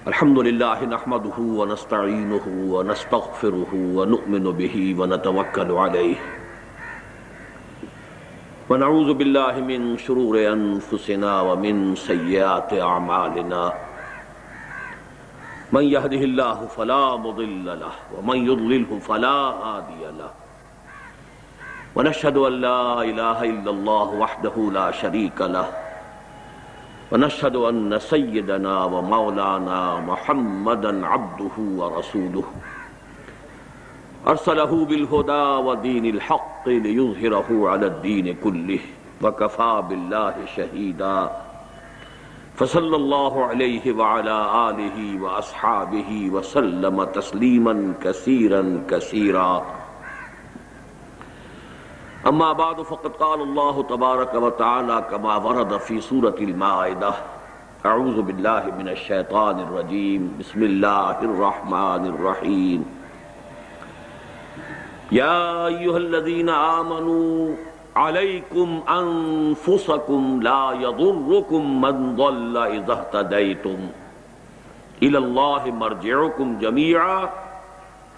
الحمد لله نحمده ونستعينه ونستغفره ونؤمن به ونتوكل عليه ونعوذ بالله من شرور أنفسنا ومن سيئات أعمالنا من يهده الله فلا مضل له ومن يضلله فلا هادي له ونشهد أن لا إله إلا الله وحده لا شريك له ونشهد أن سيدنا ومولانا محمدا عبده ورسوله أرسله بالهدى ودين الحق ليظهره على الدين كله وكفى بالله شهيدا فصلى الله عليه وعلى آله وأصحابه وسلم تسليما كثيرا كثيرا اما بعد فقد قال الله تبارك وتعالى كما ورد في سورة المائدة اعوذ بالله من الشيطان الرجيم بسم الله الرحمن الرحيم يا ايها الذين آمنوا عليكم انفسكم لا يضركم من ضل اذا اهتديتم الى الله مرجعكم جميعا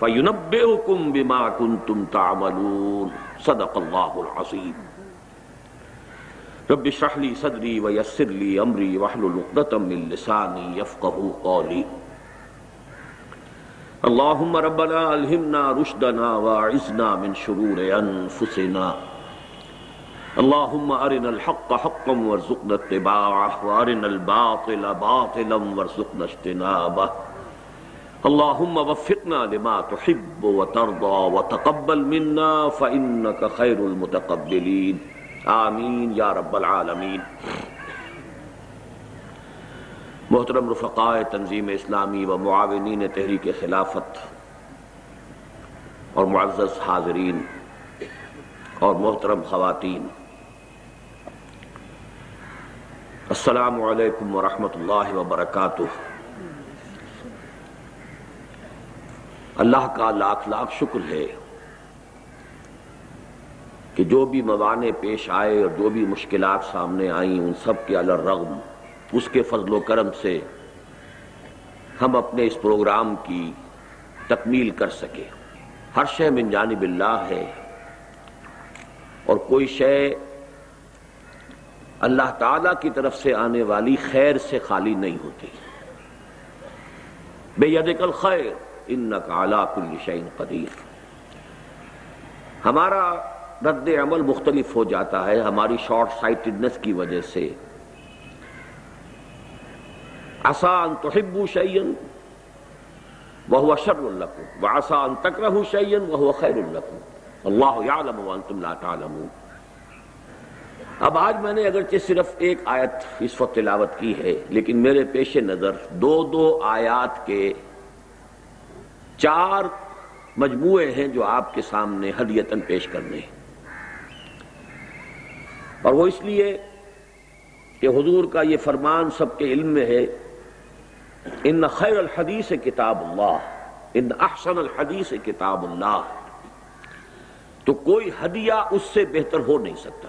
فَيُنَبِّئُكُم بِمَا كُنتُمْ تَعْمَلُونَ صدق اللہ العظیم رب اشرح لي صدری ویسر لي امری واحلل عقدۃ من لسانی یفقہوا قولی اللہم ربنا الہمنا رشدنا واعذنا من شرور انفسنا اللہم ارنا الحق حقا وارزقنا اتباعه وارنا الباطل باطلا وارزقنا اجتنابه اللہم وفقنا لما تحب وترضى وتقبل منا فإنك خیر المتقبلین آمین یا رب العالمین۔ محترم رفقاء تنظیم اسلامی و معاونین تحریک خلافت اور معزز حاضرین اور محترم خواتین، السلام علیکم ورحمۃ اللہ وبرکاتہ۔ اللہ کا لاکھ لاکھ شکر ہے کہ جو بھی موانع پیش آئے اور جو بھی مشکلات سامنے آئیں ان سب کے علی الرغم اس کے فضل و کرم سے ہم اپنے اس پروگرام کی تکمیل کر سکے۔ ہر شے من جانب اللہ ہے اور کوئی شے اللہ تعالیٰ کی طرف سے آنے والی خیر سے خالی نہیں ہوتی۔ بیدک الخیر انک علی کل شیء قدیر۔ ہمارا رد عمل مختلف ہو جاتا ہے ہماری شارٹ سائٹڈنس کی وجہ سے۔ عسیٰ ان تحبوا شیئا وہو شر لکم وعسیٰ ان تکرہوا شیئا وہو خیر لکم اللہ یعلم وانتم لا تعلمون۔ اب آج میں نے اگرچہ صرف ایک آیت اس وقت تلاوت کی ہے لیکن میرے پیش نظر دو آیات کے 4 مجموعے ہیں جو آپ کے سامنے ہدیتاً پیش کرنے ہیں، اور وہ اس لیے کہ حضور کا یہ فرمان سب کے علم میں ہے، ان خیر الحدیث کتاب اللہ ان احسن الحدیث کتاب اللہ، تو کوئی ہدیہ اس سے بہتر ہو نہیں سکتا۔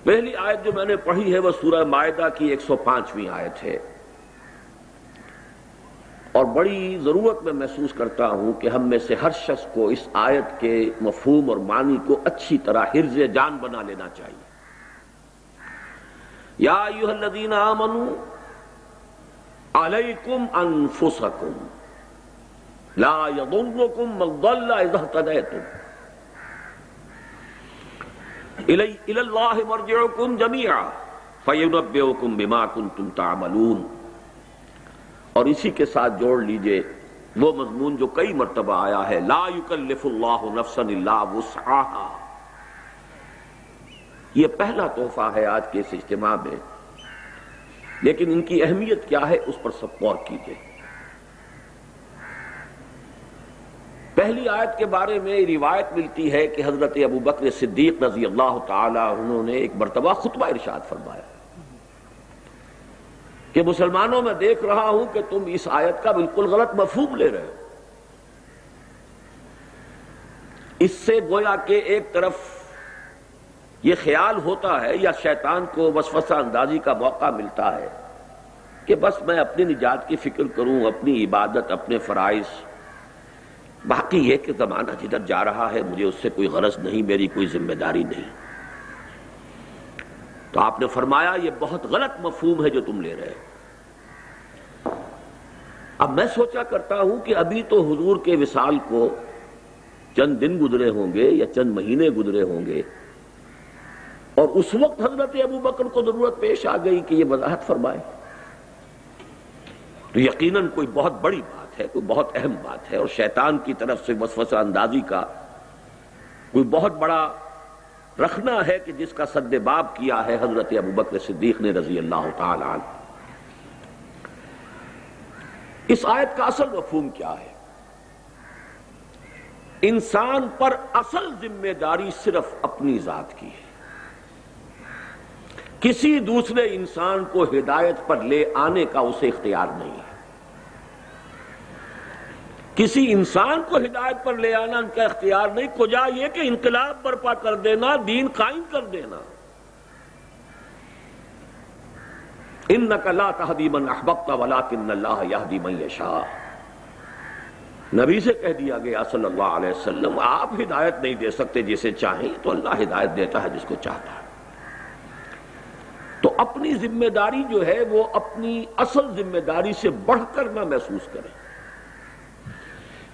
پہلی آیت جو میں نے پڑھی ہے وہ سورہ مائدہ کی 105ویں آیت ہے، اور بڑی ضرورت میں محسوس کرتا ہوں کہ ہم میں سے ہر شخص کو اس آیت کے مفہوم اور معنی کو اچھی طرح حرز جان بنا لینا چاہیے۔ یا ایھا الذین آمنوا علیکم انفسکم لا یضرکم من ضل اذا اہتدیتم الی اللہ مرجعکم جمیعا فینبئکم بما کنتم تعملون۔ اور اسی کے ساتھ جوڑ لیجئے وہ مضمون جو کئی مرتبہ آیا ہے، لا یکلف اللہ نفسا الا وسعہا۔ یہ پہلا تحفہ ہے آج کے اس اجتماع میں، لیکن ان کی اہمیت کیا ہے اس پر سب غور کیجئے۔ پہلی آیت کے بارے میں روایت ملتی ہے کہ حضرت ابوبکر صدیق رضی اللہ تعالی عنہ نے ایک مرتبہ خطبہ ارشاد فرمایا کہ مسلمانوں میں دیکھ رہا ہوں کہ تم اس آیت کا بالکل غلط مفہوم لے رہے ہو۔ اس سے گویا کہ ایک طرف یہ خیال ہوتا ہے یا شیطان کو وسوسہ اندازی کا موقع ملتا ہے کہ بس میں اپنی نجات کی فکر کروں، اپنی عبادت، اپنے فرائض، باقی یہ کہ زمانہ جدھر جا رہا ہے مجھے اس سے کوئی غرض نہیں، میری کوئی ذمہ داری نہیں. تو آپ نے فرمایا یہ بہت غلط مفہوم ہے جو تم لے رہے ہو. اب میں سوچا کرتا ہوں کہ ابھی تو حضور کے وصال کو چند دن گزرے ہوں گے یا چند مہینے گزرے ہوں گے، اور اس وقت حضرت ابو بکر کو ضرورت پیش آ گئی کہ یہ وضاحت فرمائے. تو یقیناً کوئی بہت بڑی بات ہے، کوئی بہت اہم بات ہے، اور شیطان کی طرف سے وسوسہ اندازی کا کوئی بہت بڑا رکھنا ہے کہ جس کا سد باب کیا ہے حضرت ابو بکر صدیق نے رضی اللہ تعالی عنہ. اس آیت کا اصل مفہوم کیا ہے؟ انسان پر اصل ذمہ داری صرف اپنی ذات کی ہے. کسی دوسرے انسان کو ہدایت پر لے آنے کا اسے اختیار نہیں ہے. کسی انسان کو ہدایت پر لے آنا ان کا اختیار نہیں، کجا یہ کہ انقلاب برپا کر دینا، دین قائم کر دینا. انک لا تہدی من احببت ولکن اللہ یہدی من یشاء. نبی سے کہہ دیا گیا صلی اللہ علیہ وسلم آپ ہدایت نہیں دے سکتے جسے چاہیں، تو اللہ ہدایت دیتا ہے جس کو چاہتا ہے. تو اپنی ذمہ داری جو ہے وہ اپنی اصل ذمہ داری سے بڑھ کر نہ محسوس کریں.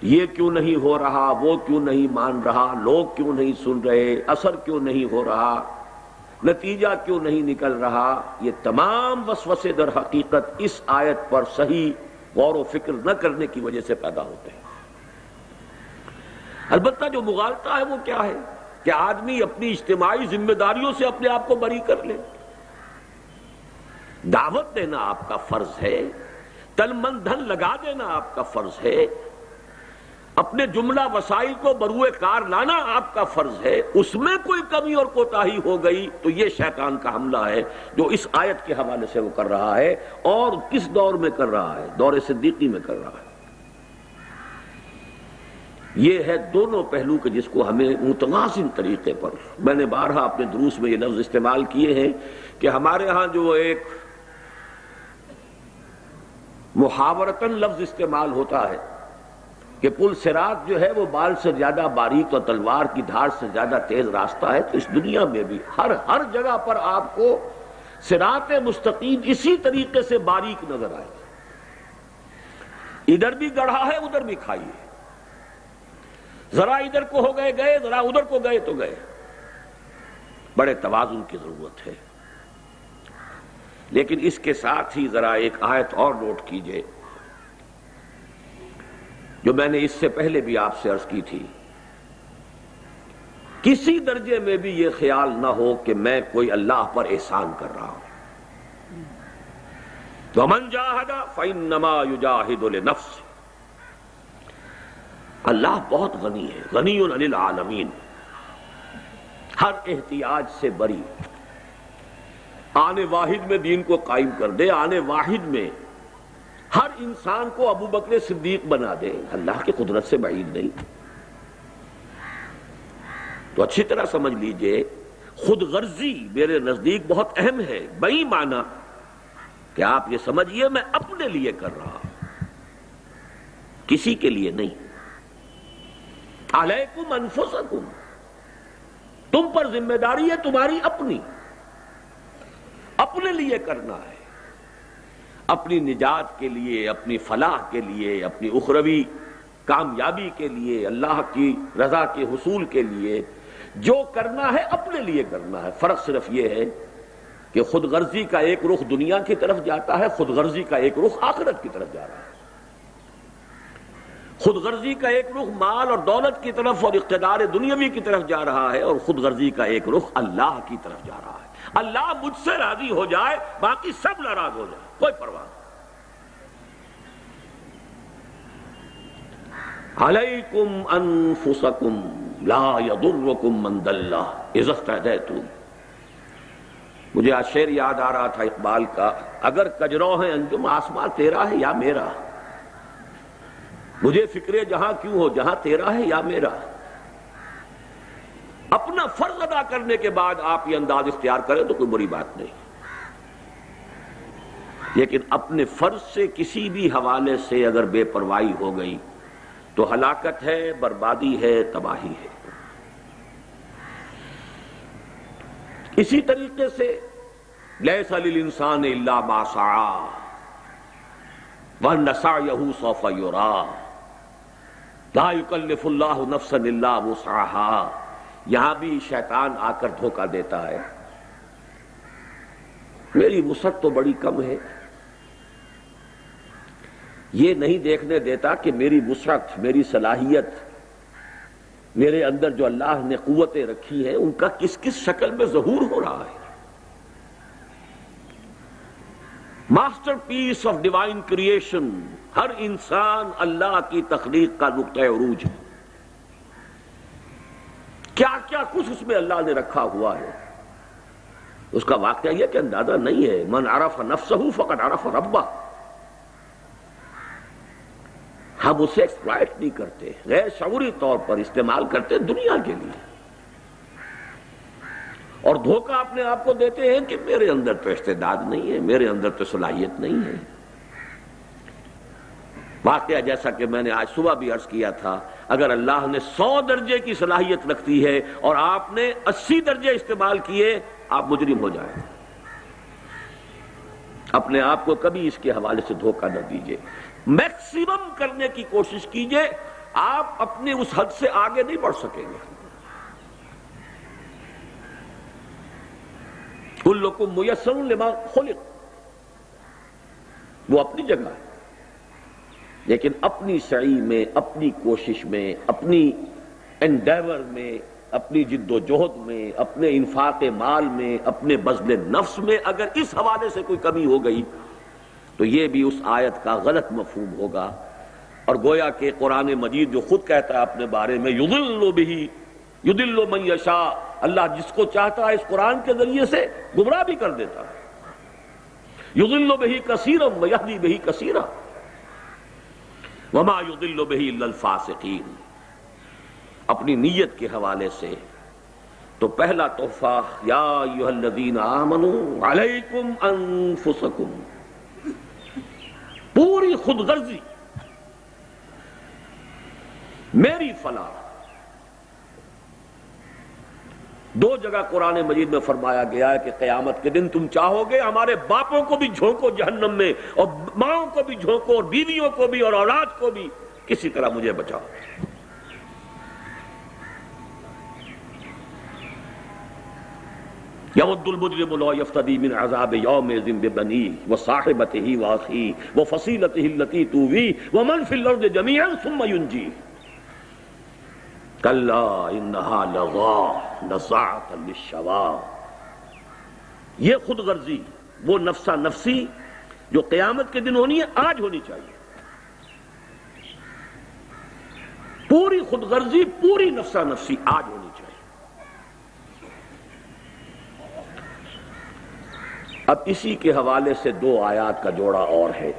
یہ کیوں نہیں ہو رہا، وہ کیوں نہیں مان رہا، لوگ کیوں نہیں سن رہے، اثر کیوں نہیں ہو رہا، نتیجہ کیوں نہیں نکل رہا. یہ تمام وسوسے در حقیقت اس آیت پر صحیح غور و فکر نہ کرنے کی وجہ سے پیدا ہوتے ہیں. البتہ جو مغالطہ ہے وہ کیا ہے کہ آدمی اپنی اجتماعی ذمہ داریوں سے اپنے آپ کو بری کر لے. دعوت دینا آپ کا فرض ہے، تن من دھن لگا دینا آپ کا فرض ہے، اپنے جملہ وسائل کو بروئے کار لانا آپ کا فرض ہے. اس میں کوئی کمی اور کوتاہی ہو گئی تو یہ شیطان کا حملہ ہے جو اس آیت کے حوالے سے وہ کر رہا ہے. اور کس دور میں کر رہا ہے؟ دور صدیقی میں کر رہا ہے. یہ ہے دونوں پہلو کے جس کو ہمیں متوازن طریقے پر، میں نے بارہا اپنے دروس میں یہ لفظ استعمال کیے ہیں کہ ہمارے ہاں جو ایک محاورتاً لفظ استعمال ہوتا ہے کہ پل صراط جو ہے وہ بال سے زیادہ باریک اور تلوار کی دھار سے زیادہ تیز راستہ ہے. تو اس دنیا میں بھی ہر جگہ پر آپ کو صراط مستقیم اسی طریقے سے باریک نظر آئے. ادھر بھی گڑھا ہے، ادھر بھی کھائی ہے. ذرا ادھر کو ہو گئے گئے، ذرا ادھر کو گئے تو گئے. بڑے توازن کی ضرورت ہے. لیکن اس کے ساتھ ہی ذرا ایک آیت اور نوٹ کیجئے جو میں نے اس سے پہلے بھی آپ سے عرض کی تھی. کسی درجے میں بھی یہ خیال نہ ہو کہ میں کوئی اللہ پر احسان کر رہا ہوں. وَمَنْ جَاهَدَ فَإِنَّمَا يُجَاهِدُ لِنَفْسِهِ. اللہ بہت غنی ہے، غنی عن العالمین، ہر احتیاج سے بری. آنے واحد میں دین کو قائم کر دے، آنے واحد میں ہر انسان کو ابو بکر صدیق بنا دے. اللہ کی قدرت سے بعید نہیں. تو اچھی طرح سمجھ لیجئے خود غرضی میرے نزدیک بہت اہم ہے. بئی معنی کہ آپ یہ سمجھیے میں اپنے لیے کر رہا ہوں، کسی کے لیے نہیں. علیکم انفسکم، تم پر ذمہ داری ہے تمہاری اپنی، اپنے لیے کرنا ہے. اپنی نجات کے لیے، اپنی فلاح کے لیے، اپنی اخروی کامیابی کے لیے، اللہ کی رضا کے حصول کے لیے جو کرنا ہے اپنے لیے کرنا ہے. فرق صرف یہ ہے کہ خود غرضی کا ایک رخ دنیا کی طرف جاتا ہے، خود غرضی کا ایک رخ آخرت کی طرف جا رہا ہے. خود غرضی کا ایک رخ مال اور دولت کی طرف اور اقتدار دنیاوی کی طرف جا رہا ہے، اور خود غرضی کا ایک رخ اللہ کی طرف جا رہا ہے. اللہ مجھ سے راضی ہو جائے، باقی سب ناراض ہو جائے، کوئی پرواہ نہیں. علیکم انفسکم لا یضرکم من ضل اذا اهتدیتم. مجھے آج شعر یاد آ رہا تھا اقبال کا، اگر کجرو ہے انجم آسمان تیرا ہے یا میرا، مجھے فکر جہاں کیوں ہو جہاں تیرا ہے یا میرا. اپنا فرض ادا کرنے کے بعد آپ یہ انداز اختیار کریں تو کوئی بری بات نہیں. لیکن اپنے فرض سے کسی بھی حوالے سے اگر بے پرواہی ہو گئی تو ہلاکت ہے، بربادی ہے، تباہی ہے۔ اسی طریقے سے لیس للانسان الا ما سعى وان سعيه سوف يرى لا يكلف الله نفسا الا وسعها۔ یہاں بھی شیطان آ کر دھوکہ دیتا ہے، میری وسعت تو بڑی کم ہے، یہ نہیں دیکھنے دیتا کہ میری وسعت، میری صلاحیت، میرے اندر جو اللہ نے قوتیں رکھی ہیں ان کا کس کس شکل میں ظہور ہو رہا ہے۔ Masterpiece of divine creation, ہر انسان اللہ کی تخلیق کا نقطہ عروج ہے، کیا کیا کچھ اس میں اللہ نے رکھا ہوا ہے، اس کا واقعہ یہ کہ اندازہ نہیں ہے۔ من عرف نفسہ فقد عرف ربہ، ہم اسے ایکسپلائٹ نہیں کرتے، غیر شعوری طور پر استعمال کرتے دنیا کے لیے، اور دھوکہ اپنے آپ کو دیتے ہیں کہ میرے اندر تو استعداد نہیں ہے، میرے اندر تو صلاحیت نہیں ہے۔ واقعہ جیسا کہ میں نے آج صبح بھی عرض کیا تھا، اگر اللہ نے 100 درجے کی صلاحیت رکھتی ہے اور آپ نے 80 درجے استعمال کیے، آپ مجرم ہو جائیں۔ اپنے آپ کو کبھی اس کے حوالے سے دھوکہ نہ دیجیے، میکسیمم کرنے کی کوشش کیجیے، آپ اپنے اس حد سے آگے نہیں بڑھ سکیں گے۔ کلکم میسر لما خلق، وہ اپنی جگہ ہے، لیکن اپنی سعی میں، اپنی کوشش میں، اپنی انڈیور میں، اپنی جد و جہد میں، اپنے انفاق مال میں، اپنے بذل نفس میں اگر اس حوالے سے کوئی کمی ہو گئی تو یہ بھی اس آیت کا غلط مفہوم ہوگا، اور گویا کہ قرآن مجید جو خود کہتا ہے اپنے بارے میں یضل بہ یضل من یشاء، اللہ جس کو چاہتا ہے اس قرآن کے ذریعے سے گمراہ بھی کر دیتا ہے، یضل بہ کثیرا ویہدی بہ کثیرا وما یضل بہ الا الفاسقین۔ اپنی نیت کے حوالے سے تو پہلا تحفہ یا ایھا الذین آمنوا علیکم انفسکم، پوری خود غرضی، میری فلاح۔ 2 جگہ قرآن مجید میں فرمایا گیا ہے کہ قیامت کے دن تم چاہو گے ہمارے باپوں کو بھی جھونکو جہنم میں، اور ماؤں کو بھی جھونکو، اور بیویوں کو بھی، اور اولاد کو بھی، کسی طرح مجھے بچاؤ۔ یود المجرم لا یفتدی من عذاب یومئذ ببنیہ وصاحبتہ واخیہ وفصیلتہ التی تؤویہ ومن فی الارض جمیعا ثم ینجیہ کلا انہا لظی نزاعۃ للشویٰ۔ یہ خود غرضی، وہ نفسا نفسی جو قیامت کے دن ہونی ہے، آج ہونی چاہیے۔ پوری خود غرضی، پوری نفسا نفسی آج ہونی چاہیے۔ اب اسی کے حوالے سے 2 آیات کا جوڑا اور ہے۔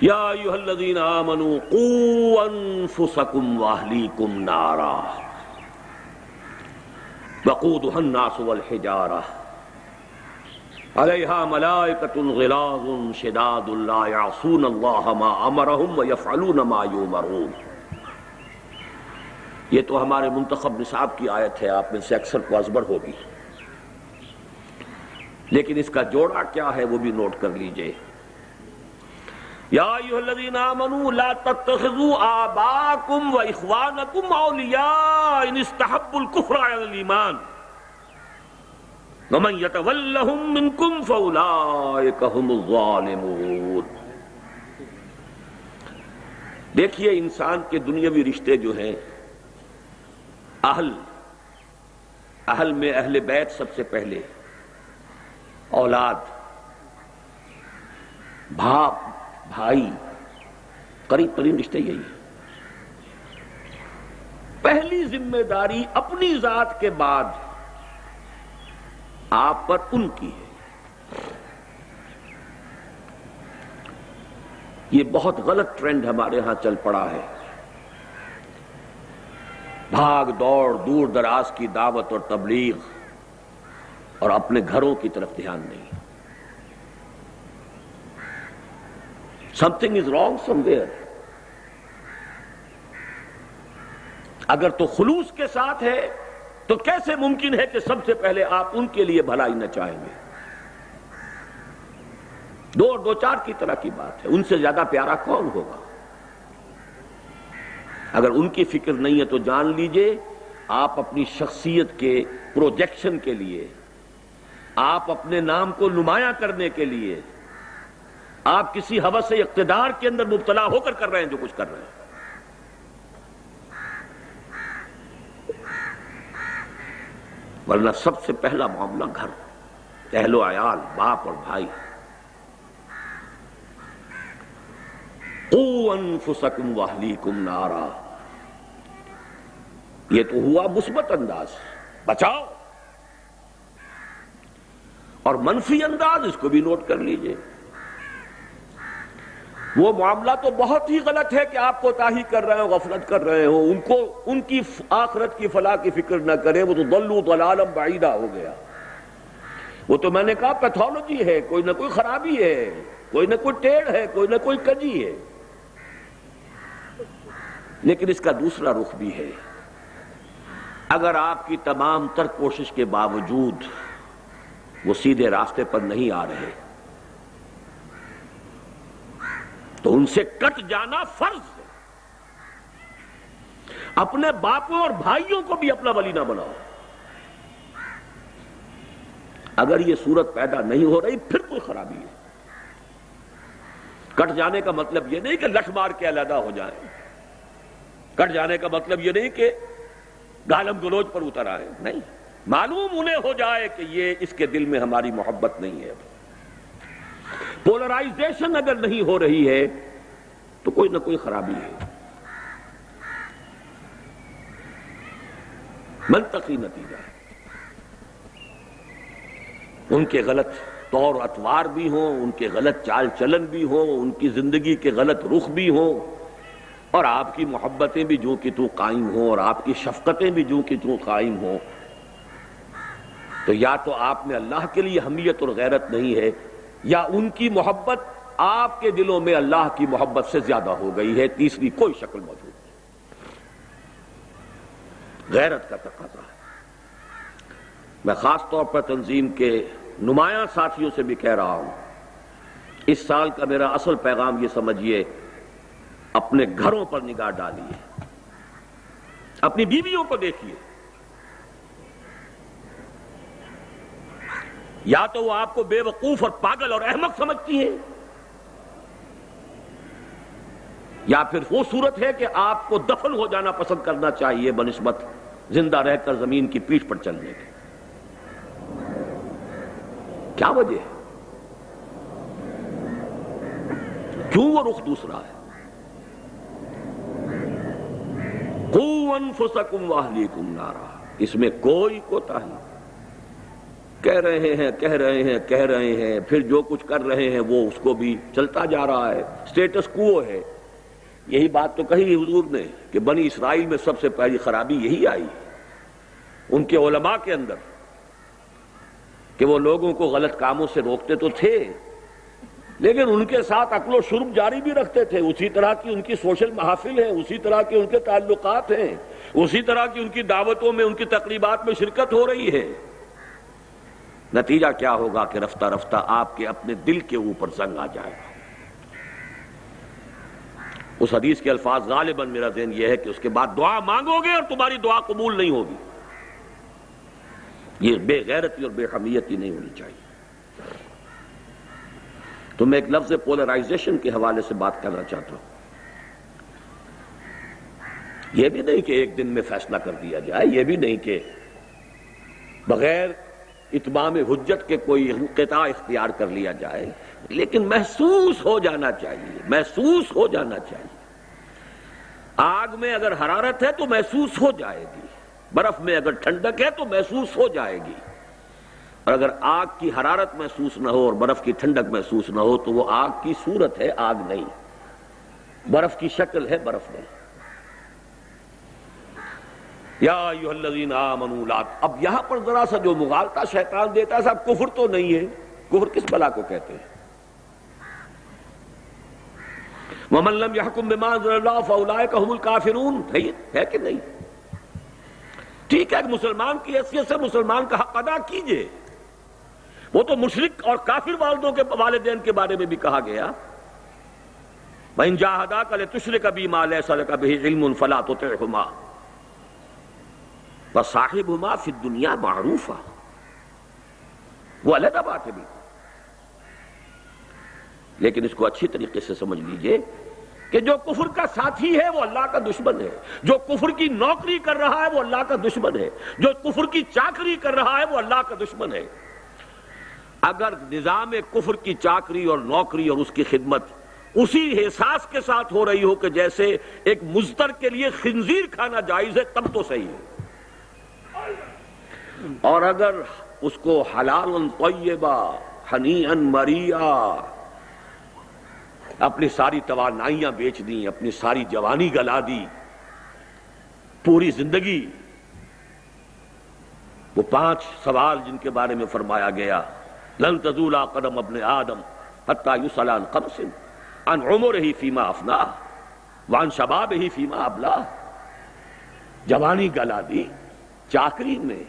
یا ایھا الذین آمنوا قوا انفسکم واہلیکم نارا وقودھا الناس والحجارہ علیہا ملائکۃ غلاظ شداد لا یعصون اللہ ما امرہم ویفعلون ما یؤمرون۔ یہ تو ہمارے منتخب نصاب کی آیت ہے، آپ میں سے اکثر کو ازبر ہوگی، لیکن اس کا جوڑا کیا ہے وہ بھی نوٹ کر لیجئے۔ یا ایھا الذین آمنوا لا تتخذوا آباءکم واخوانکم اولیاء ان استحبوا الکفر علی الایمان ومن یتولہم منکم فاولئک ھم الظالمون۔ دیکھیے انسان کے دنیاوی رشتے جو ہیں، اہل میں اہل بیت سب سے پہلے، اولاد، باپ، بھائی، قریب ترین رشتے یہی ہیں۔ پہلی ذمہ داری اپنی ذات کے بعد آپ پر ان کی ہے۔ یہ بہت غلط ٹرینڈ ہمارے ہاں چل پڑا ہے، بھاگ دوڑ، دور دراز کی دعوت اور تبلیغ، اور اپنے گھروں کی طرف دھیان نہیں. Something is wrong somewhere. اگر تو خلوص کے ساتھ ہے تو کیسے ممکن ہے کہ سب سے پہلے آپ ان کے لیے بھلائی نہ چاہیں گے؟ دو اور دو چار کی طرح کی بات ہے. ان سے زیادہ پیارا کون ہوگا؟ اگر ان کی فکر نہیں ہے تو جان لیجئے آپ اپنی شخصیت کے پروجیکشن کے لیے، آپ اپنے نام کو نمایاں کرنے کے لیے، آپ کسی ہوس اقتدار کے اندر مبتلا ہو کر رہے ہیں جو کچھ کر رہے ہیں. ورنہ سب سے پہلا معاملہ گھر، اہل و عیال، باپ اور بھائی. قوا انفسکم واہلیکم نارا. یہ تو ہوا مثبت انداز، بچاؤ. اور منفی انداز اس کو بھی نوٹ کر لیجئے. وہ معاملہ تو بہت ہی غلط ہے کہ آپ کوتاہی کر رہے ہو، غفلت کر رہے ہو. ان کو ان کی آخرت کی فلاح کی فکر نہ کرے، وہ تو ضلوا ضلالا بعیدا ہو گیا. وہ تو میں نے کہا پیتھولوجی ہے، کوئی نہ کوئی خرابی ہے، کوئی نہ کوئی ٹیڑھ ہے، کوئی نہ کوئی کجی ہے. لیکن اس کا دوسرا رخ بھی ہے. اگر آپ کی تمام تر کوشش کے باوجود وہ سیدھے راستے پر نہیں آ رہے تو ان سے کٹ جانا فرض ہے. اپنے باپوں اور بھائیوں کو بھی اپنا ولی نہ بناؤ. اگر یہ صورت پیدا نہیں ہو رہی پھر کوئی خرابی ہے. کٹ جانے کا مطلب یہ نہیں کہ لٹ مار کے علیحدہ ہو جائیں. کٹ جانے کا مطلب یہ نہیں کہ گالم گلوچ پر اتر آئے. نہیں، معلوم انہیں ہو جائے کہ یہ اس کے دل میں ہماری محبت نہیں ہے. پولرائزیشن اگر نہیں ہو رہی ہے تو کوئی نہ کوئی خرابی ہے. منطقی نتیجہ ہے. ان کے غلط طور اطوار بھی ہوں، ان کے غلط چال چلن بھی ہوں، ان کی زندگی کے غلط رخ بھی ہوں، اور آپ کی محبتیں بھی جو کہ تو قائم ہوں اور آپ کی شفقتیں بھی جو کہ تو قائم ہوں. تو یا تو آپ میں اللہ کے لیے حمیت اور غیرت نہیں ہے، یا ان کی محبت آپ کے دلوں میں اللہ کی محبت سے زیادہ ہو گئی ہے. تیسری کوئی شکل موجود نہیں. غیرت کا تقاضا ہے. میں خاص طور پر تنظیم کے نمایاں ساتھیوں سے بھی کہہ رہا ہوں، اس سال کا میرا اصل پیغام یہ سمجھیے، اپنے گھروں پر نگاہ ڈالیے، اپنی بیویوں کو دیکھیے. یا تو وہ آپ کو بے وقوف اور پاگل اور احمق سمجھتی ہیں، یا پھر وہ صورت ہے کہ آپ کو دفن ہو جانا پسند کرنا چاہیے بنسبت زندہ رہ کر زمین کی پیٹھ پر چلنے کے. کیا وجہ ہے؟ کیوں وہ رخ دوسرا ہے؟ قوا انفسکم واہلیکم نارا. اس میں کوئی کوتاہی. کہہ رہے ہیں پھر جو کچھ کر رہے ہیں وہ اس کو بھی چلتا جا رہا ہے. سٹیٹس کوو ہے. یہی بات تو کہی حضور نے کہ بنی اسرائیل میں سب سے پہلی خرابی یہی آئی ان کے علماء کے اندر، کہ وہ لوگوں کو غلط کاموں سے روکتے تو تھے لیکن ان کے ساتھ عقل و شرب جاری بھی رکھتے تھے. اسی طرح کی ان کی سوشل محافل ہیں، اسی طرح کے ان کے تعلقات ہیں، اسی طرح کی ان کی دعوتوں میں، ان کی تقریبات میں شرکت ہو رہی ہے. نتیجہ کیا ہوگا کہ رفتہ رفتہ آپ کے اپنے دل کے اوپر زنگ آ جائے گا. اس حدیث کے الفاظ غالباً میرا ذہن یہ ہے کہ اس کے بعد دعا مانگو گے اور تمہاری دعا قبول نہیں ہوگی. یہ بے غیرتی اور بے حمیتی نہیں ہونی چاہیے. تو میں ایک لفظ پولرائزیشن کے حوالے سے بات کرنا چاہتا ہوں. یہ بھی نہیں کہ ایک دن میں فیصلہ کر دیا جائے، یہ بھی نہیں کہ بغیر اتمام حجت کے کوئی انقطاع اختیار کر لیا جائے، لیکن محسوس ہو جانا چاہیے، محسوس ہو جانا چاہیے. آگ میں اگر حرارت ہے تو محسوس ہو جائے گی، برف میں اگر ٹھنڈک ہے تو محسوس ہو جائے گی. اور اگر آگ کی حرارت محسوس نہ ہو اور برف کی ٹھنڈک محسوس نہ ہو تو وہ آگ کی صورت ہے، آگ نہیں. برف کی شکل ہے، برف نہیں. یا ایھا الذین آمنوا لا، اب یہاں پر ذرا سا جو مغالطہ شیطان دیتا ہے، صاحب کفر تو نہیں ہے، کفر کس بلا کو کہتے ہیں؟ وَمَن لَّمْ يَحْكُم بِمَا أَنزَلَ اللَّهُ فَأُولَٰئِكَ هُمُ الْكَافِرُونَ، ہے کہ نہیں؟ ٹھیک ہے کہ مسلمان کی حیثیت سے مسلمان کا حق ادا کیجئے، وہ تو مشرک اور کافر والدوں کے والدین کے بارے میں بھی کہا گیا، وَإِن جَاهَدَاكَ لِتُشْرِكَ بِي مَا لَيْسَ لَكَ بِهِ عِلْمٌ فَلَا تُطِعْهُمَا وَصَاحِبْهُمَا فِي الدُّنْيَا مَعْرُوفًا، وہ علیحدہ بات ہے بھی، لیکن اس کو اچھی طریقے سے سمجھ لیجئے کہ جو کفر کا ساتھی ہے وہ اللہ کا دشمن ہے، جو کفر کی نوکری کر رہا ہے وہ اللہ کا دشمن ہے، جو کفر کی چاکری کر رہا ہے وہ اللہ کا دشمن ہے۔ اگر نظام کفر کی چاکری اور نوکری اور اس کی خدمت اسی احساس کے ساتھ ہو رہی ہو کہ جیسے ایک مزدر کے لیے خنزیر کھانا جائز ہے، تب تو صحیح ہے، اور اگر اس کو حلالا طیبا ہنیئا مریئا، اپنی ساری توانائیاں بیچ دیں، اپنی ساری جوانی گلا دی، پوری زندگی، وہ 5 سوال جن کے بارے میں فرمایا گیا، لن تزول قدم ابن آدم حتی یسأل عن 5 عن عمرہ فیما افناہ وعن شبابہ فیما ابلاہ، جوانی گلا دی چاکری میں۔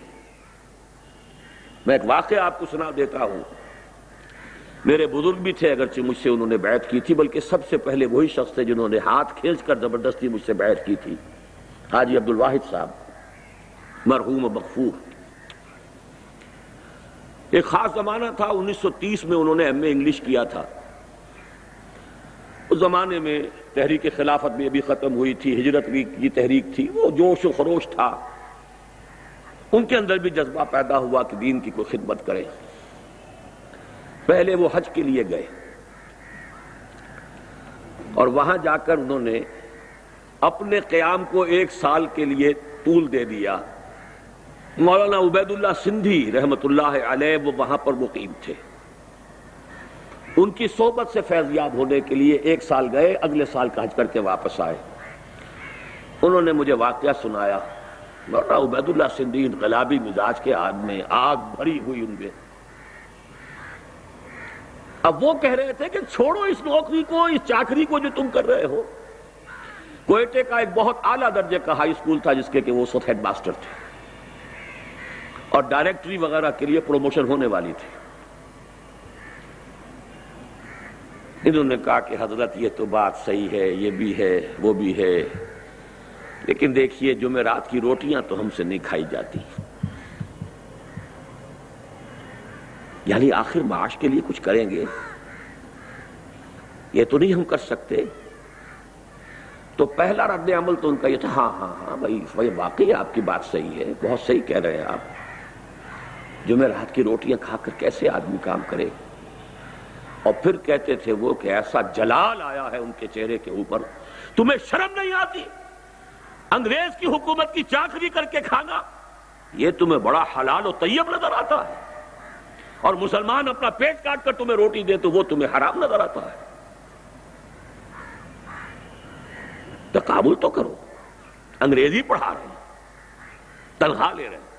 میں ایک واقعہ آپ کو سنا دیتا ہوں، میرے بزرگ بھی تھے، اگرچہ مجھ سے انہوں نے بیعت کی تھی، بلکہ سب سے پہلے وہی شخص تھے جنہوں نے ہاتھ کھینچ کر زبردستی مجھ سے بیعت کی تھی، حاجی عبدالواحد صاحب مرحوم مغفور۔ ایک خاص زمانہ تھا، 1930 میں انہوں نے ایم اے انگلش کیا تھا۔ اس زمانے میں تحریک خلافت بھی ابھی ختم ہوئی تھی، ہجرت کی تحریک تھی، وہ جوش و خروش تھا، ان کے اندر بھی جذبہ پیدا ہوا کہ دین کی کوئی خدمت کرے۔ پہلے وہ حج کے لیے گئے اور وہاں جا کر انہوں نے اپنے قیام کو 1 سال کے لیے طول دے دیا۔ مولانا عبید اللہ سندھی رحمت اللہ علیہ وہ وہاں پر مقیم تھے، ان کی صحبت سے فیض یاب ہونے کے لیے 1 سال گئے، اگلے سال کا حج کر کے واپس آئے۔ انہوں نے مجھے واقعہ سنایا، مولانا عبید اللہ سندھی انقلابی مزاج کے آدمی، آگ بھری ہوئی ان میں۔ اب وہ کہہ رہے تھے کہ چھوڑو اس نوکری کو، اس چاکری کو جو تم کر رہے ہو۔ کوئٹے کا ایک بہت اعلیٰ درجے کا ہائی اسکول تھا جس کے کہ وہ ہیڈ ماسٹر تھے، اور ڈائریکٹری وغیرہ کے لیے پروموشن ہونے والی تھی۔ انہوں نے کہا کہ حضرت یہ تو بات صحیح ہے، یہ بھی ہے، وہ بھی ہے، لیکن دیکھیے جمعرات کی روٹیاں تو ہم سے نہیں کھائی جاتی، یعنی آخر معاش کے لیے کچھ کریں گے، یہ تو نہیں ہم کر سکتے۔ تو پہلا رد عمل تو ان کا یہ تھا، ہاں ہاں ہاں بھائی واقعی آپ کی بات صحیح ہے، بہت صحیح کہہ رہے ہیں آپ، جمعرات کی روٹیاں کھا کر کیسے آدمی کام کرے۔ اور پھر کہتے تھے وہ کہ ایسا جلال آیا ہے ان کے چہرے کے اوپر، تمہیں شرم نہیں آتی؟ انگریز کی حکومت کی چاکری کر کے کھانا یہ تمہیں بڑا حلال و طیب نظر آتا ہے، اور مسلمان اپنا پیٹ کاٹ کر تمہیں روٹی دے تو وہ تمہیں حرام نظر آتا ہے؟ تقابل تو کرو، انگریزی پڑھا رہے ہیں، تنخواہ لے رہے ہیں،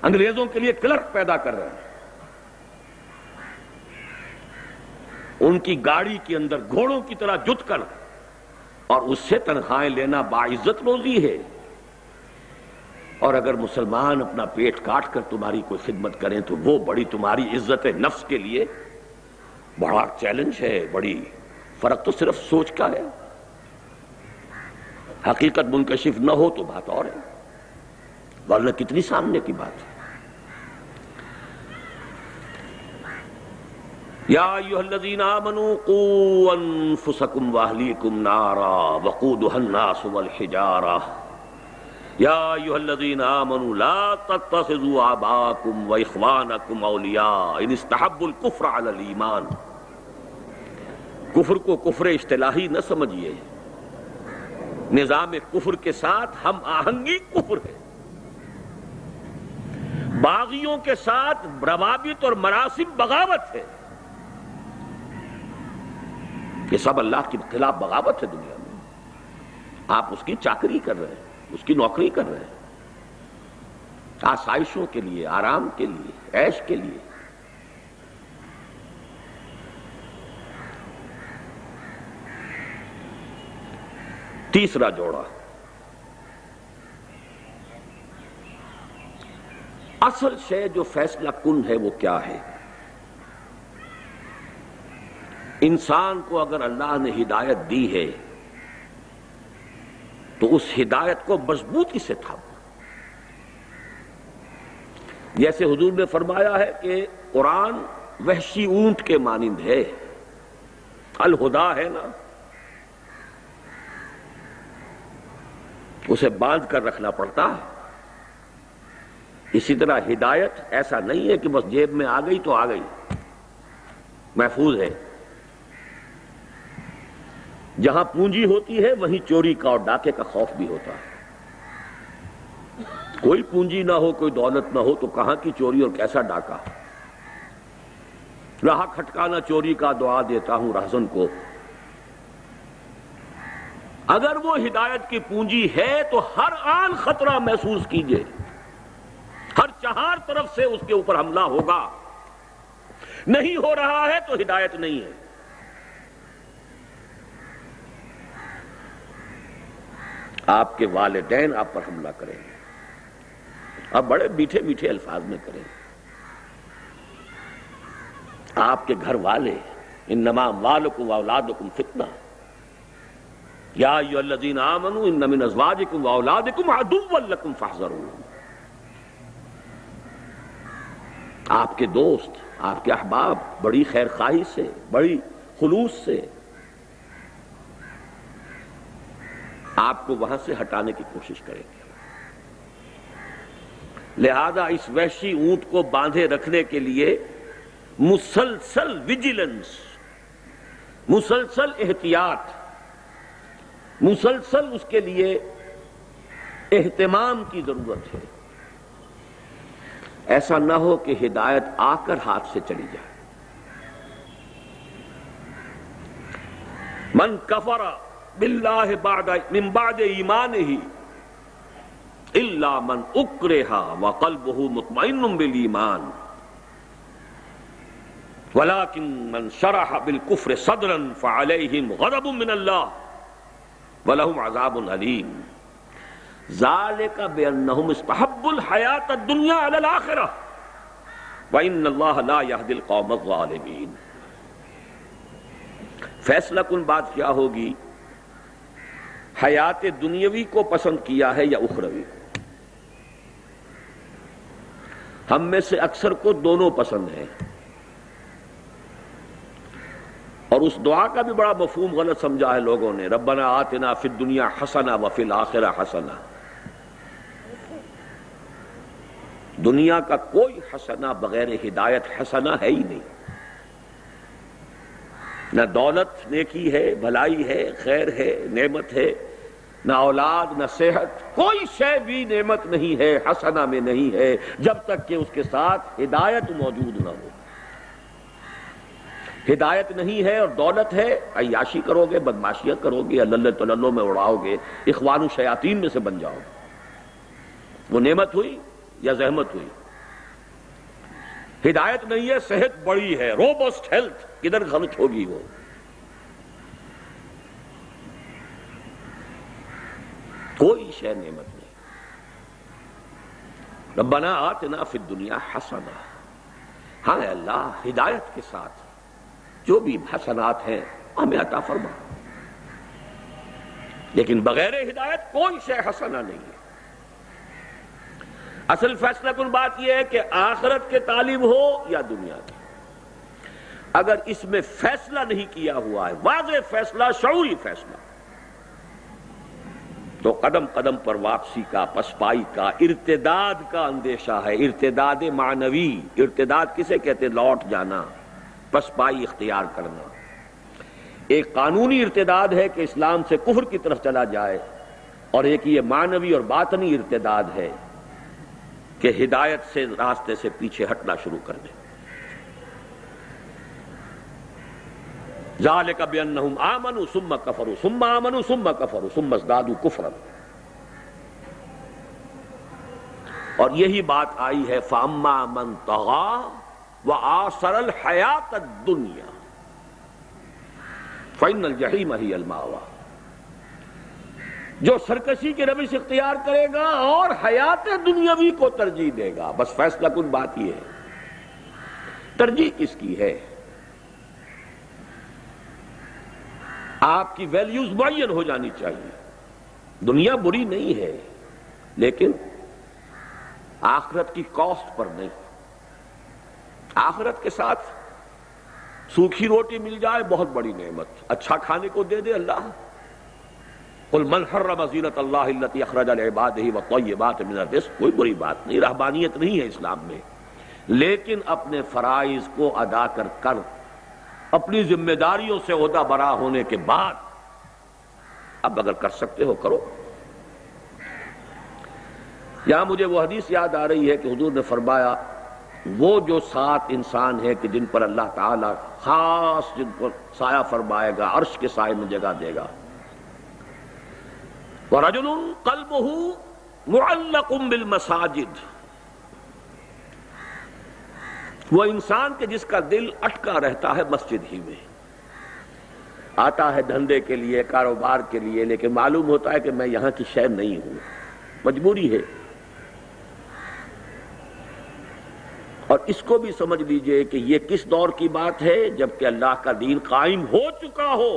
انگریزوں کے لیے کلرک پیدا کر رہے ہیں، ان کی گاڑی کے اندر گھوڑوں کی طرح جت کر اور اس سے تنخواہیں لینا باعزت روزی ہے۔ اور اگر مسلمان اپنا پیٹ کاٹ کر تمہاری کوئی خدمت کریں تو وہ بڑی تمہاری عزت نفس کے لیے بڑا چیلنج ہے، بڑی فرق تو صرف سوچ کا ہے، حقیقت منکشف نہ ہو تو بات اور ہے، ورنہ کتنی سامنے کی بات ہے۔ یا ایھا الذین آمنوا قوا انفسکم واہلیکم نارا وقودھا الناس والحجارہ یا ایھا الذین آمنوا لا تتخذوا آباءکم واخوانکم اولیاء ان استحبوا الکفر علی الایمان۔ کفر کو کفر اصطلاحی نہ سمجھیے، نظام کفر کے ساتھ ہم آہنگی کفر ہے، باغیوں کے ساتھ روابط اور مراسم بغاوت ہے، یہ سب اللہ کے خلاف بغاوت ہے دنیا میں۔ آپ اس کی چاکری کر رہے ہیں، اس کی نوکری کر رہے ہیں، آسائشوں کے لیے، آرام کے لیے، عیش کے لیے۔ تیسرا جوڑا، اصل شے جو فیصلہ کن ہے وہ کیا ہے؟ انسان کو اگر اللہ نے ہدایت دی ہے تو اس ہدایت کو مضبوطی سے تھامو۔ جیسے حضور نے فرمایا ہے کہ قرآن وحشی اونٹ کے مانند ہے، الہدا ہے نا، اسے باندھ کر رکھنا پڑتا ہے۔ اسی طرح ہدایت ایسا نہیں ہے کہ بس جیب میں آ گئی تو آ گئی، محفوظ ہے۔ جہاں پونجی ہوتی ہے وہیں چوری کا اور ڈاکے کا خوف بھی ہوتا ہے۔ کوئی پونجی نہ ہو، کوئی دولت نہ ہو تو کہاں کی چوری اور کیسا ڈاکہ؟ راہ کھٹکانا چوری کا دعا دیتا ہوں رہزن کو۔ اگر وہ ہدایت کی پونجی ہے تو ہر آن خطرہ محسوس کیجئے، ہر چہار طرف سے اس کے اوپر حملہ ہوگا۔ نہیں ہو رہا ہے تو ہدایت نہیں ہے۔ آپ کے والدین آپ پر حملہ کریں گے، اب بڑے میٹھے میٹھے الفاظ میں کریں گے۔ آپ کے گھر والے، انما اموالکم واولادکم فتنہ، یا ایھا الذین آمنوا ان من ازواجکم واولادکم عدوا لکم فاحذروہم۔ آپ کے دوست، آپ کے احباب بڑی خیر خواہی سے، بڑی خلوص سے آپ کو وہاں سے ہٹانے کی کوشش کریں گے۔ لہذا اس وحشی اونٹ کو باندھے رکھنے کے لیے مسلسل ویجیلنس، مسلسل احتیاط، مسلسل اس کے لیے اہتمام کی ضرورت ہے۔ ایسا نہ ہو کہ ہدایت آ کر ہاتھ سے چلی جائے۔ من کفر باللہ من بعد ایمانہ الا من اکرہ وقلبہ مطمئن بالایمان ولکن من شرح بالکفر صدرا فعلیہم غضب من اللہ ولہم عذاب علیم ذالک بانہم استحبوا الحیاۃ الدنیا علی الآخرہ وان اللہ لا یہدی القوم الظالمین۔ فیصلہ کن بات کیا ہوگی؟ حیات دنیاوی کو پسند کیا ہے یا اخروی کو؟ ہم میں سے اکثر کو دونوں پسند ہیں، اور اس دعا کا بھی بڑا مفہوم غلط سمجھا ہے لوگوں نے، ربنا آتنا فی الدنیا حسنہ وفی الآخرہ حسنہ۔ دنیا کا کوئی حسنہ بغیر ہدایت حسنہ ہے ہی نہیں۔ نہ دولت نیکی ہے، بھلائی ہے، خیر ہے، نعمت ہے، نہ اولاد، نہ صحت، کوئی شے بھی نعمت نہیں ہے، حسنہ میں نہیں ہے، جب تک کہ اس کے ساتھ ہدایت موجود نہ ہو۔ ہدایت نہیں ہے اور دولت ہے، عیاشی کرو گے، بدماشیاں کرو گے، اللہ تللو میں اڑاؤ گے، اخوان الشیاطین میں سے بن جاؤ گے۔ وہ نعمت ہوئی یا زحمت ہوئی؟ ہدایت نہیں ہے، صحت بڑی ہے، روبسٹ ہیلتھ، کدھر خرچ ہوگی وہ؟ کوئی شے نعمت نہیں۔ ربنا آتنا فی الدنیا حسنہ، ہاں اللہ ہدایت کے ساتھ جو بھی حسنات ہیں ہمیں عطا فرما، لیکن بغیر ہدایت کوئی شے حسنہ نہیں ہے۔ اصل فیصلہ کن بات یہ ہے کہ آخرت کے طالب ہو یا دنیا کی، اگر اس میں فیصلہ نہیں کیا ہوا ہے، واضح فیصلہ، شعوری فیصلہ، تو قدم قدم پر واپسی کا، پسپائی کا، ارتداد کا اندیشہ ہے۔ ارتداد معنوی، ارتداد کسے کہتے؟ لوٹ جانا، پسپائی اختیار کرنا۔ ایک قانونی ارتداد ہے کہ اسلام سے کفر کی طرف چلا جائے، اور ایک یہ معنوی اور باطنی ارتداد ہے کہ ہدایت سے، راستے سے پیچھے ہٹنا شروع کر دے۔ ذالک بانہم آمنوا ثم کفروا ثم آمنوا ثم کفروا ثم ازدادوا کفرا. اور یہی بات آئی ہے فاما من طغى وآثر الحیات الدنیا فإن الجحیم ہی المأوی. جو سرکشی کی روش اختیار کرے گا اور حیات دنیاوی کو ترجیح دے گا. بس فیصلہ کن بات یہ ہے ترجیح کس کی ہے. آپ کی ویلیوز معین ہو جانی چاہیے. دنیا بری نہیں ہے لیکن آخرت کی کاسٹ پر نہیں. آخرت کے ساتھ سوکھی روٹی مل جائے بہت بڑی نعمت. اچھا کھانے کو دے دے اللہ. قل من حرم زینۃ اللہ التی اخرج لعبادہ والطیبات من الرزق. کوئی بری بات نہیں، رہبانیت نہیں ہے اسلام میں، لیکن اپنے فرائض کو ادا کر اپنی ذمہ داریوں سے عہدہ برا ہونے کے بعد اب اگر کر سکتے ہو کرو. یہاں مجھے وہ حدیث یاد آ رہی ہے کہ حضور نے فرمایا وہ جو 7 انسان ہیں کہ جن پر اللہ تعالی خاص جن پر سایہ فرمائے گا، عرش کے سائے میں جگہ دے گا. وَرَجُلٌ قَلْبُهُ مُعَلَّقٌ بِالْمَسَاجِدِ. وہ انسان کے جس کا دل اٹکا رہتا ہے مسجد ہی میں. آتا ہے دھندے کے لیے، کاروبار کے لیے، لیکن معلوم ہوتا ہے کہ میں یہاں کی شے نہیں ہوں، مجبوری ہے. اور اس کو بھی سمجھ لیجئے کہ یہ کس دور کی بات ہے جبکہ اللہ کا دین قائم ہو چکا ہو.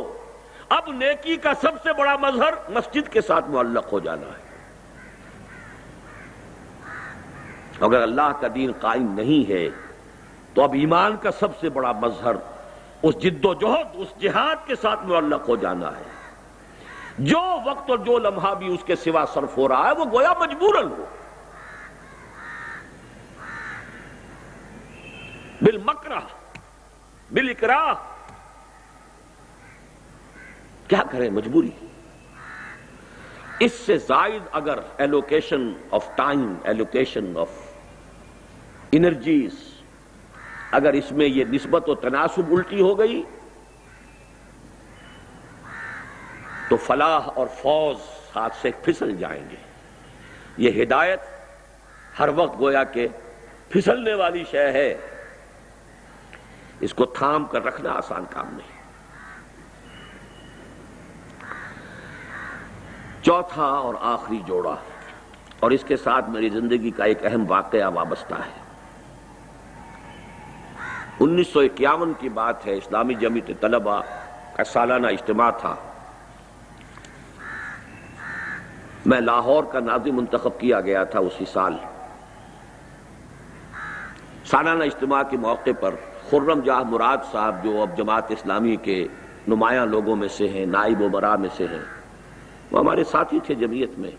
اب نیکی کا سب سے بڑا مظہر مسجد کے ساتھ معلق ہو جانا ہے. اگر اللہ کا دین قائم نہیں ہے تو اب ایمان کا سب سے بڑا مظہر اس جد و جہد، اس جہاد کے ساتھ معلق ہو جانا ہے. جو وقت اور جو لمحہ بھی اس کے سوا صرف ہو رہا ہے وہ گویا مجبوراً ہو. بالمکرہ بالاکراہ. کیا کریں، مجبوری. اس سے زائد اگر allocation of time, allocation of energies, اگر اس میں یہ نسبت و تناسب الٹی ہو گئی تو فلاح اور فوز ہاتھ سے پھسل جائیں گے. یہ ہدایت ہر وقت گویا کہ پھسلنے والی شے ہے، اس کو تھام کر رکھنا آسان کام نہیں. چوتھا اور آخری جوڑا، اور اس کے ساتھ میری زندگی کا ایک اہم واقعہ وابستہ ہے. 1951 کی بات ہے. اسلامی جمعیت طلبہ کا سالانہ اجتماع تھا. میں لاہور کا ناظم منتخب کیا گیا تھا اسی سال. سالانہ اجتماع کے موقع پر خرم جاہ مراد صاحب جو اب جماعت اسلامی کے نمایاں لوگوں میں سے ہیں، نائب وزراء میں سے ہیں، وہ ہمارے ساتھی تھے جمعیت میں.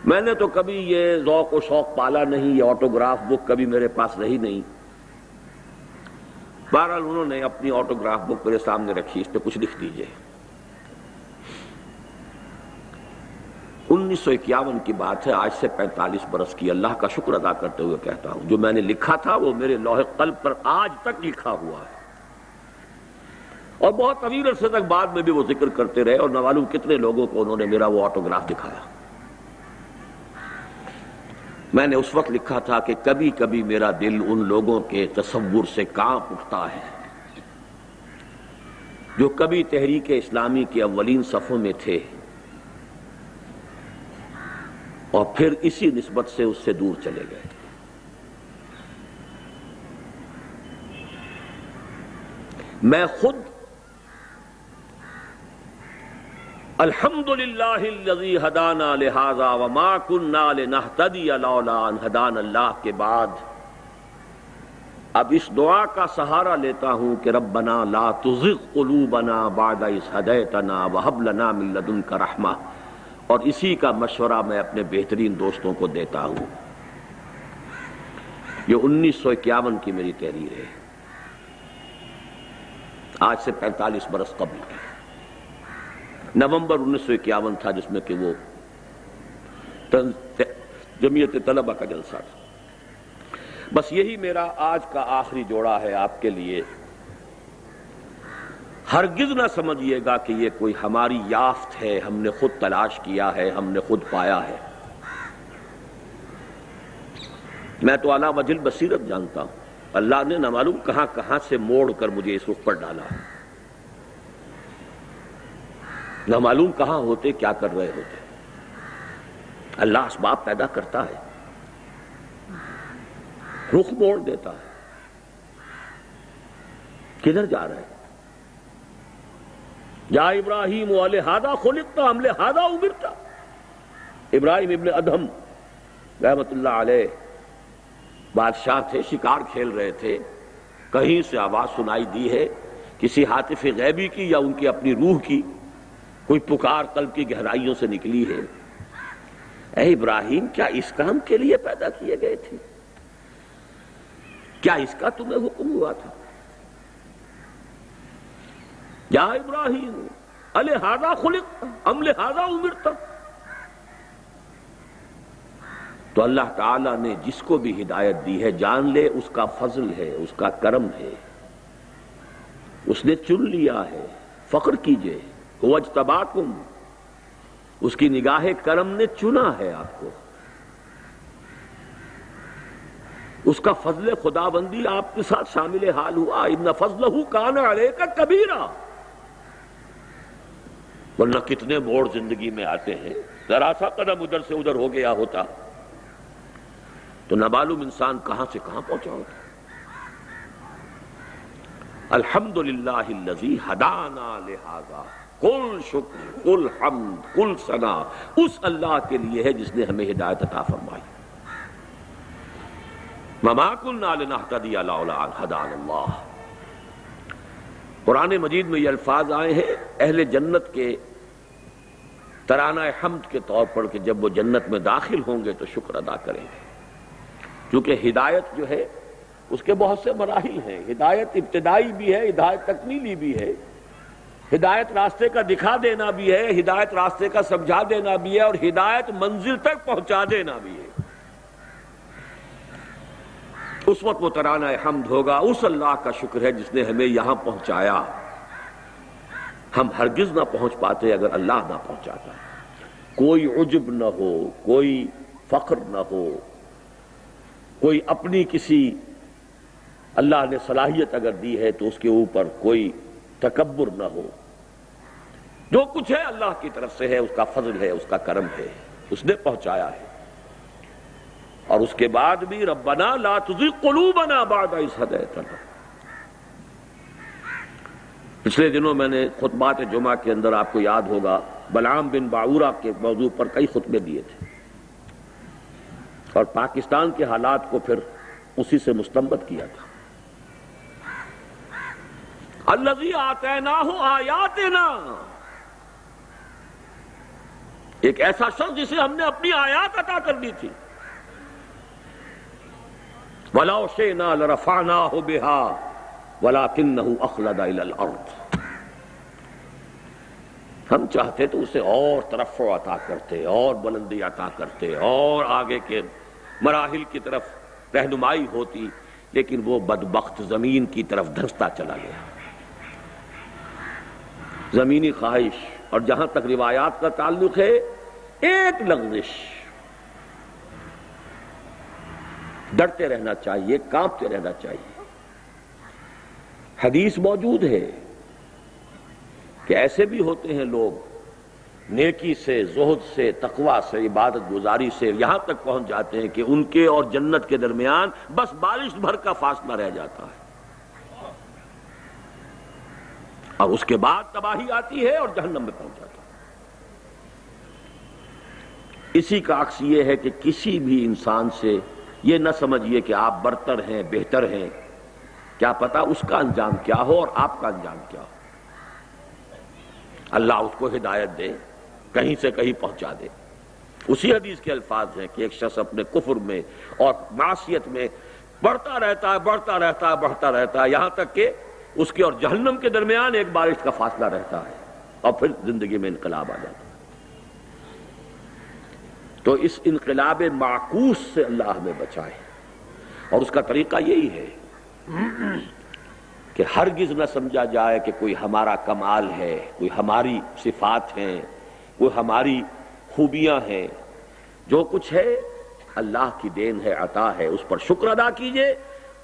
میں نے تو کبھی یہ ذوق و شوق پالا نہیں، یہ آٹوگراف بک کبھی میرے پاس رہی نہیں. بہرحال انہوں نے اپنی آٹوگراف بک میرے سامنے رکھی، اس پہ کچھ لکھ دیجئے. 1951 کی بات ہے، آج سے 45 برس کی. اللہ کا شکر ادا کرتے ہوئے کہتا ہوں جو میں نے لکھا تھا وہ میرے لوح قلب پر آج تک لکھا ہوا ہے. اور بہت طویل عرصے تک بعد میں بھی وہ ذکر کرتے رہے اور نہ معلوم کتنے لوگوں کو انہوں نے میرا وہ آٹوگراف دکھایا. میں نے اس وقت لکھا تھا کہ کبھی کبھی میرا دل ان لوگوں کے تصور سے کانپ اٹھتا ہے جو کبھی تحریک اسلامی کے اولین صفوں میں تھے اور پھر اسی نسبت سے اس سے دور چلے گئے. میں خود الحمدللہ الذی ہدانا لہذا وما کنا لنہتدی لولا ان ہدانا اللہ کے بعد اب اس دعا کا سہارا لیتا ہوں کہ ربنا لا تزغ قلوبنا بعد اذ ہدیتنا وہب لنا من لدنک رحمہ. اور اسی کا مشورہ میں اپنے بہترین دوستوں کو دیتا ہوں. یہ 1951 کی میری تحریر ہے، آج سے 45 برس قبل. نومبر 1951 تھا جس میں کہ وہ جمعیت طلبہ کا جلسہ تھا. بس یہی میرا آج کا آخری جوڑا ہے آپ کے لیے ہرگز نہ سمجھیے گا کہ یہ کوئی ہماری یافت ہے، ہم نے خود تلاش کیا ہے، ہم نے خود پایا ہے۔ میں تو اعلیٰ وجہ البصیرت جانتا ہوں، اللہ نے نہ معلوم کہاں کہاں سے موڑ کر مجھے اس رخ پر ڈالا، نہ معلوم کہاں ہوتے کیا کر رہے ہوتے۔ اللہ اسباب پیدا کرتا ہے، رخ موڑ دیتا ہے۔ کدھر جا رہے ہیں؟ یا ابراہیم لہذا خلقت ام لہذا امرت۔ ابراہیم ابن ادہم رحمت اللہ علیہ بادشاہ تھے، شکار کھیل رہے تھے، کہیں سے آواز سنائی دی ہے کسی ہاتف غیبی کی یا ان کی اپنی روح کی، کوئی پکار قلب کی گہرائیوں سے نکلی ہے، اے ابراہیم کیا اس کام کے لیے پیدا کیے گئے تھے؟ کیا اس کا تمہیں حکم ہوا تھا؟ یا ابراہیم لہذا خلقت ام لہذا امرت۔ تو اللہ تعالیٰ نے جس کو بھی ہدایت دی ہے جان لے اس کا فضل ہے، اس کا کرم ہے، اس نے چن لیا ہے، فخر کیجئے، هو اجتباکم، اس کی نگاہ کرم نے چنا ہے آپ کو، اس کا فضل خداوندی آپ کے ساتھ شامل حال ہوا۔ ان فضلہ کان علیک کبیرا، ورنہ کتنے موڑ زندگی میں آتے ہیں، ذرا سا قدم ادھر سے ادھر ہو گیا ہوتا تو نہ معلوم انسان کہاں سے کہاں پہنچا ہوتا۔ الحمدللہ الذی ہدانا لہذا، کل شکر کل حمد کل ثنا اس اللہ کے لیے ہے جس نے ہمیں ہدایت عطا فرمائی۔ وما كنا لنهتدي لولا ان هدانا اللہ۔ قرآن مجید میں یہ الفاظ آئے ہیں اہل جنت کے ترانہ حمد کے طور پر کہ جب وہ جنت میں داخل ہوں گے تو شکر ادا کریں گے، کیونکہ ہدایت جو ہے اس کے بہت سے مراحل ہیں، ہدایت ابتدائی بھی ہے، ہدایت تکمیلی بھی ہے، ہدایت راستے کا دکھا دینا بھی ہے، ہدایت راستے کا سمجھا دینا بھی ہے، اور ہدایت منزل تک پہنچا دینا بھی ہے۔ اس وقت وہ ترانہ حمد ہوگا، اس اللہ کا شکر ہے جس نے ہمیں یہاں پہنچایا، ہم ہرگز نہ پہنچ پاتے اگر اللہ نہ پہنچاتا۔ کوئی عجب نہ ہو، کوئی فخر نہ ہو، کوئی اپنی کسی اللہ نے صلاحیت اگر دی ہے تو اس کے اوپر کوئی تکبر نہ ہو، جو کچھ ہے اللہ کی طرف سے ہے، اس کا فضل ہے، اس کا کرم ہے، اس نے پہنچایا ہے۔ اور اس کے بعد بھی ربنا لا تزغ قلوبنا بعد اذ ہدیتنا۔ پچھلے دنوں میں نے خطبات جمعہ کے اندر آپ کو یاد ہوگا بلعام بن باعورہ کے موضوع پر کئی خطبے دیے تھے، اور پاکستان کے حالات کو پھر اسی سے مستنبط کیا تھا۔ الذی آتیناہ آیاتنا، ایک ایسا شخص جسے ہم نے اپنی آیات عطا کر دی تھی۔ وَلَوْ شِئْنَا لَرَفَعْنَاهُ بِهَا وَلَكِنَّهُ أَخْلَدَ إِلَى الْأَرْضِ، ہم چاہتے تو اسے اور ترفع عطا کرتے، اور بلندی عطا کرتے، اور آگے کے مراحل کی طرف رہنمائی ہوتی، لیکن وہ بدبخت زمین کی طرف دھنستا چلا گیا۔ زمینی خواہش، اور جہاں تک روایات کا تعلق ہے ایک لغزش، ڈرتے رہنا چاہیے، کانپتے رہنا چاہیے۔ حدیث موجود ہے کہ ایسے بھی ہوتے ہیں لوگ نیکی سے، زہد سے، تقوی سے، عبادت گزاری سے یہاں تک پہنچ جاتے ہیں کہ ان کے اور جنت کے درمیان بس بارش بھر کا فاصلہ رہ جاتا ہے، اور اس کے بعد تباہی آتی ہے اور جہنم میں پہنچ جاتا ہے۔ اسی کا عکس یہ ہے کہ کسی بھی انسان سے یہ نہ سمجھیے کہ آپ برتر ہیں، بہتر ہیں، کیا پتا اس کا انجام کیا ہو اور آپ کا انجام کیا ہو۔ اللہ اس کو ہدایت دے، کہیں سے کہیں پہنچا دے۔ اسی حدیث کے الفاظ ہیں کہ ایک شخص اپنے کفر میں اور معصیت میں بڑھتا رہتا ہے، بڑھتا رہتا ہے، بڑھتا رہتا ہے، یہاں تک کہ اس کے اور جہنم کے درمیان ایک بارش کا فاصلہ رہتا ہے، اور پھر زندگی میں انقلاب آ جاتا ہے۔ تو اس انقلاب معکوس سے اللہ ہمیں بچائے، اور اس کا طریقہ یہی ہے کہ ہرگز نہ سمجھا جائے کہ کوئی ہمارا کمال ہے، کوئی ہماری صفات ہیں، کوئی ہماری خوبیاں ہیں۔ جو کچھ ہے اللہ کی دین ہے، عطا ہے، اس پر شکر ادا کیجئے،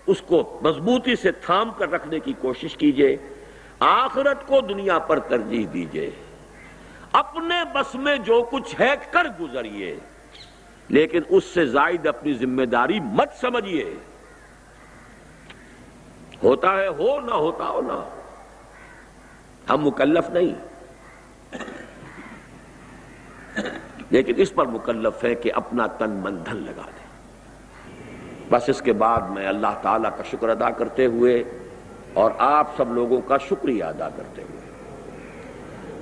اس کو مضبوطی سے تھام کر رکھنے کی کوشش کیجئے، آخرت کو دنیا پر ترجیح دیجئے، اپنے بس میں جو کچھ ہے کر گزریے، لیکن اس سے زائد اپنی ذمہ داری مت سمجھیے۔ ہوتا ہے ہو، نہ ہوتا ہو نہ، ہم مکلف نہیں، لیکن اس پر مکلف ہے کہ اپنا تن من دھن لگا دیں۔ بس اس کے بعد میں اللہ تعالیٰ کا شکر ادا کرتے ہوئے اور آپ سب لوگوں کا شکریہ ادا کرتے ہوئے،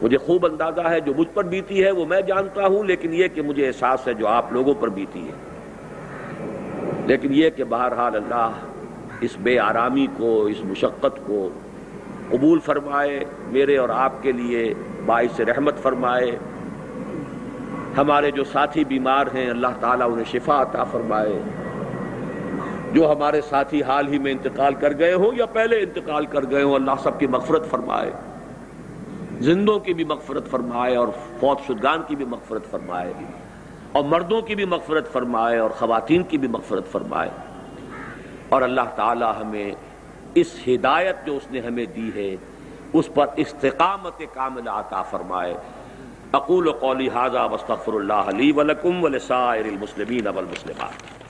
مجھے خوب اندازہ ہے جو مجھ پر بیتی ہے وہ میں جانتا ہوں، لیکن یہ کہ مجھے احساس ہے جو آپ لوگوں پر بیتی ہے، لیکن یہ کہ بہرحال اللہ اس بے آرامی کو، اس مشقت کو قبول فرمائے، میرے اور آپ کے لیے باعث رحمت فرمائے۔ ہمارے جو ساتھی بیمار ہیں اللہ تعالیٰ انہیں شفا عطا فرمائے، جو ہمارے ساتھی حال ہی میں انتقال کر گئے ہوں یا پہلے انتقال کر گئے ہوں اللہ سب کی مغفرت فرمائے، زندوں کی بھی مغفرت فرمائے اور فوت شدگان کی بھی مغفرت فرمائے، اور مردوں کی بھی مغفرت فرمائے اور خواتین کی بھی مغفرت فرمائے، اور اللہ تعالی ہمیں اس ہدایت جو اس نے ہمیں دی ہے اس پر استقامت کاملہ عطا فرمائے۔ اقول قولی ھذا واستغفر اللہ لی ولکم ولسائر المسلمین والمسلمات۔